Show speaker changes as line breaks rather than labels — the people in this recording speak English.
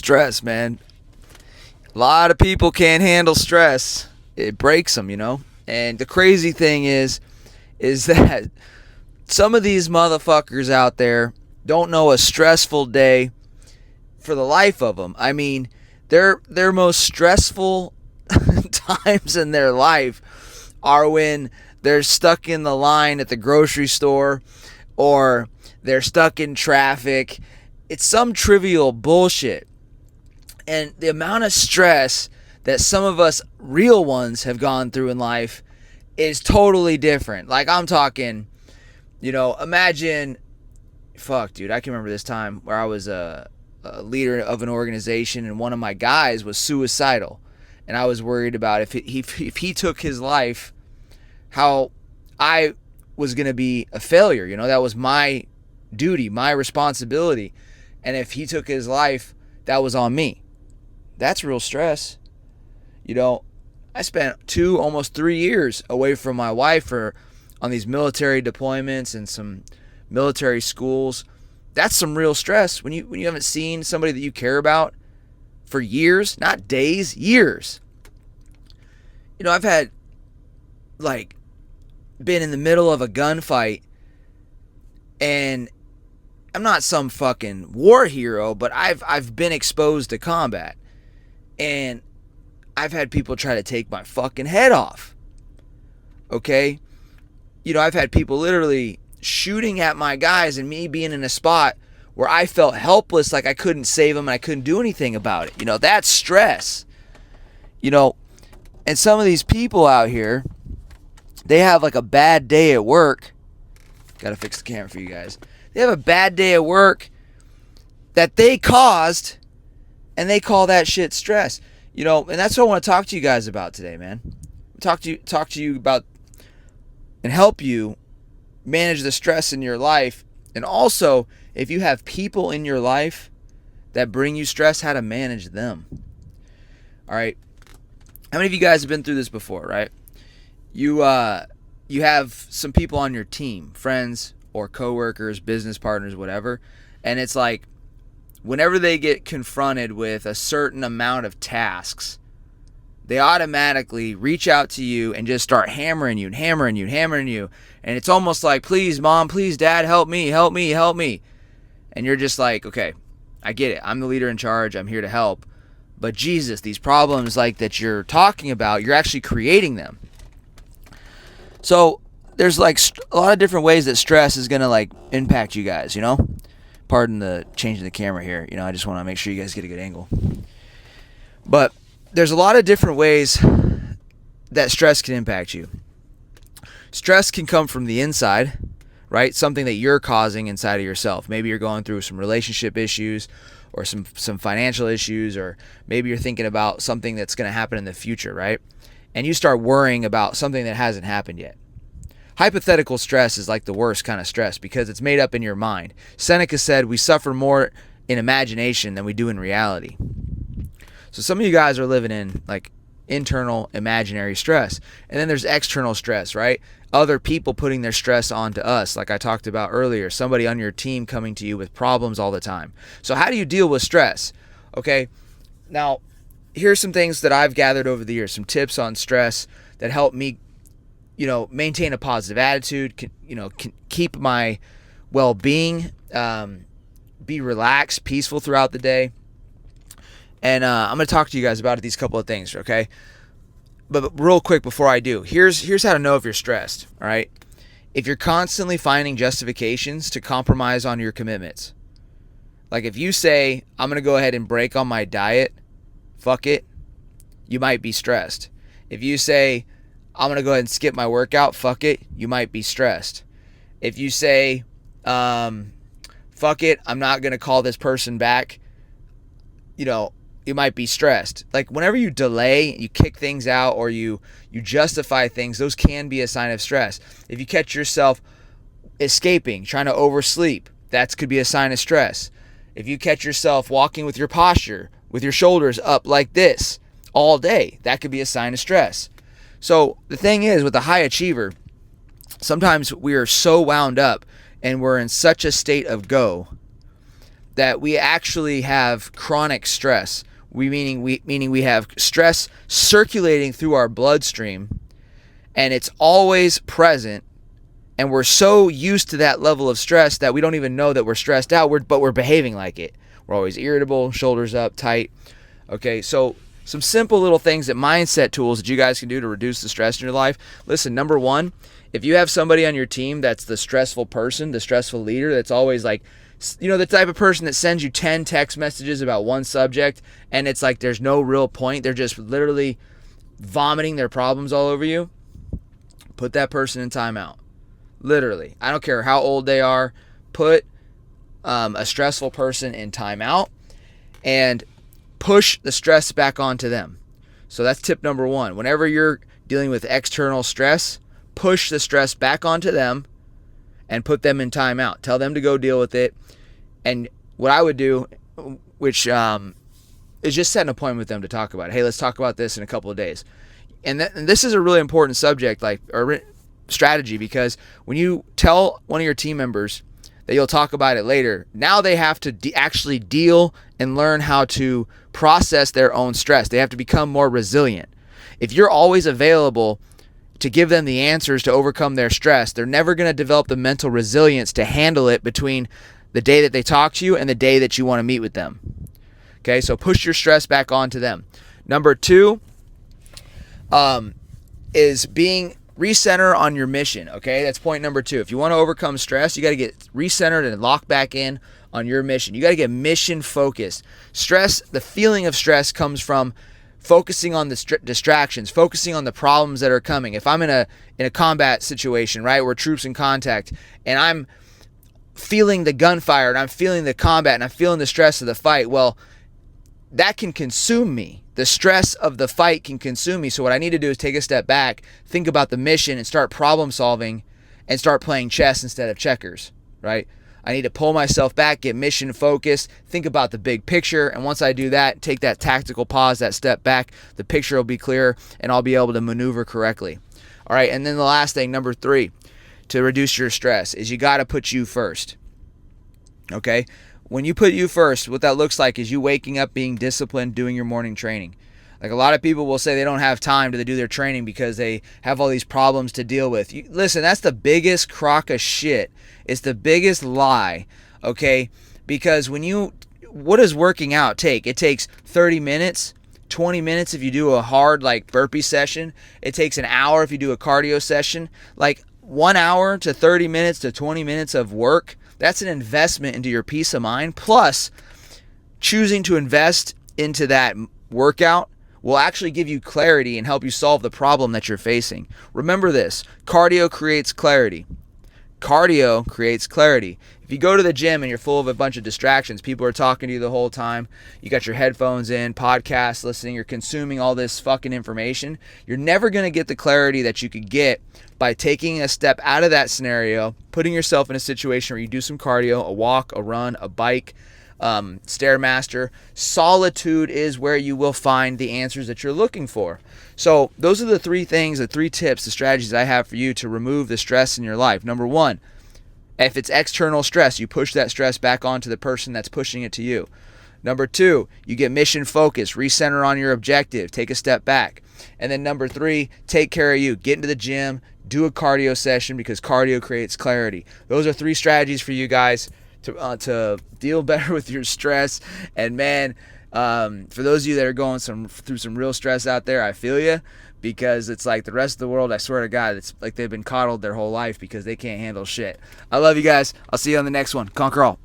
Stress, man. A lot of people can't handle stress. It breaks them, you know? And the crazy thing is that some of these motherfuckers out there don't know a stressful day for the life of them. I mean, their most stressful times in their life are when they're stuck in the line at the grocery store or they're stuck in traffic. It's some trivial bullshit. And the amount of stress that some of us real ones have gone through in life is totally different. Like, I'm talking, imagine, fuck, dude, I can remember this time where I was a leader of an organization and one of my guys was suicidal. And I was worried about if he took his life, how I was going to be a failure. That was my duty, my responsibility. And if he took his life, that was on me. That's real stress. I spent almost 3 years away from my wife on these military deployments and some military schools. That's some real stress when you haven't seen somebody that you care about for years, not days, years. I've had been in the middle of a gunfight, and I'm not some fucking war hero, but I've been exposed to combat. And I've had people try to take my fucking head off. Okay? I've had people literally shooting at my guys and me being in a spot where I felt helpless, like I couldn't save them and I couldn't do anything about it. That's stress. And some of these people out here, they have a bad day at work. Gotta fix the camera for you guys. They have a bad day at work that they caused, and they call that shit stress. And that's what I want to talk to you guys about today, man. Talk to you about and help you manage the stress in your life. And also, if you have people in your life that bring you stress, how to manage them. All right. How many of you guys have been through this before, right? You have some people on your team, friends or coworkers, business partners, whatever, and it's like, whenever they get confronted with a certain amount of tasks, they automatically reach out to you and just start hammering you. And it's almost like, please, mom, please, dad, help me. And you're just like, okay, I get it. I'm the leader in charge. I'm here to help. But Jesus, these problems that you're talking about, you're actually creating them. So there's a lot of different ways that stress is going to impact you guys, Pardon the changing the camera here. I just want to make sure you guys get a good angle. But there's a lot of different ways that stress can impact you. Stress can come from the inside, right? Something that you're causing inside of yourself. Maybe you're going through some relationship issues or some financial issues, or maybe you're thinking about something that's going to happen in the future, right? And you start worrying about something that hasn't happened yet. Hypothetical stress is the worst kind of stress because it's made up in your mind. Seneca said we suffer more in imagination than we do in reality. So some of you guys are living in internal imaginary stress. And then there's external stress, right? Other people putting their stress onto us, like I talked about earlier. Somebody on your team coming to you with problems all the time. So how do you deal with stress? Okay, now here's some things that I've gathered over the years, some tips on stress that help me maintain a positive attitude, can keep my well-being, be relaxed, peaceful throughout the day. And I'm going to talk to you guys about these couple of things, okay? But real quick before I do, here's how to know if you're stressed, all right? If you're constantly finding justifications to compromise on your commitments. If you say, I'm going to go ahead and break on my diet, fuck it, you might be stressed. If you say, I'm going to go ahead and skip my workout, fuck it, you might be stressed. If you say, fuck it, I'm not going to call this person back, you might be stressed. Whenever you delay, you kick things out, or you justify things, those can be a sign of stress. If you catch yourself escaping, trying to oversleep, that could be a sign of stress. If you catch yourself walking with your posture, with your shoulders up like this all day, that could be a sign of stress. So the thing is, with a high achiever, sometimes we are so wound up and we're in such a state of go that we actually have chronic stress. Meaning we have stress circulating through our bloodstream, and it's always present, and we're so used to that level of stress that we don't even know that we're stressed out, but we're behaving like it. We're always irritable, shoulders up, tight. Okay, so some simple little things, that mindset tools that you guys can do to reduce the stress in your life. Listen, number one, if you have somebody on your team that's the stressful person, the stressful leader, that's always like, you know, the type of person that sends you 10 text messages about one subject, and it's like there's no real point. They're just literally vomiting their problems all over you. Put that person in timeout. Literally. I don't care how old they are. Put a stressful person in timeout and push the stress back onto them. So that's tip number one. Whenever you're dealing with external stress, push the stress back onto them and put them in timeout. Tell them to go deal with it. And what I would do, which is just set an appointment with them to talk about it. Hey, let's talk about this in a couple of days. And this is a really important subject, or strategy, because when you tell one of your team members that you'll talk about it later, now they have to actually deal and learn how to process their own stress. They have to become more resilient. If you're always available to give them the answers to overcome their stress, they're never going to develop the mental resilience to handle it between the day that they talk to you and the day that you want to meet with them. Okay, so push your stress back onto them. Number two is being recenter on your mission. Okay, that's point number two. If you want to overcome stress, you got to get recentered and locked back in on your mission. You got to get mission focused. Stress, the feeling of stress comes from focusing on the distractions, focusing on the problems that are coming. If I'm in a combat situation, right, where troops in contact, and I'm feeling the gunfire and I'm feeling the combat and I'm feeling the stress of the fight, well, that can consume me. The stress of the fight can consume me. So what I need to do is take a step back, think about the mission, and start problem solving and start playing chess instead of checkers, right? I need to pull myself back, get mission focused, think about the big picture, and once I do that, take that tactical pause, that step back, the picture will be clear, and I'll be able to maneuver correctly. All right, and then the last thing, number three, to reduce your stress, is you got to put you first. Okay? When you put you first, what that looks like is you waking up, being disciplined, doing your morning training. Like, a lot of people will say they don't have time to do their training because they have all these problems to deal with. Listen, that's the biggest crock of shit. It's the biggest lie, okay? Because what does working out take? It takes 30 minutes, 20 minutes if you do a hard, like, burpee session. It takes an hour if you do a cardio session. Like, 1 hour to 30 minutes to 20 minutes of work, that's an investment into your peace of mind. Plus, choosing to invest into that workout will actually give you clarity and help you solve the problem that you're facing. Remember this, cardio creates clarity. Cardio creates clarity. If you go to the gym and you're full of a bunch of distractions, people are talking to you the whole time, you got your headphones in, podcasts listening, you're consuming all this fucking information, you're never going to get the clarity that you could get by taking a step out of that scenario, putting yourself in a situation where you do some cardio, a walk, a run, a bike, Stairmaster. Solitude is where you will find the answers that you're looking for. So those are the three things, the three tips, the strategies I have for you to remove the stress in your life. Number one, if it's external stress, you push that stress back onto the person that's pushing it to you. Number two, you get mission focused, recenter on your objective, take a step back. And then number three, take care of you. Get into the gym, do a cardio session, because cardio creates clarity. Those are three strategies for you guys to deal better with your stress. And man, for those of you that are going through some real stress out there, I feel you, because it's like the rest of the world, I swear to God, it's like they've been coddled their whole life because they can't handle shit. I love you guys. I'll see you on the next one. Conquer all.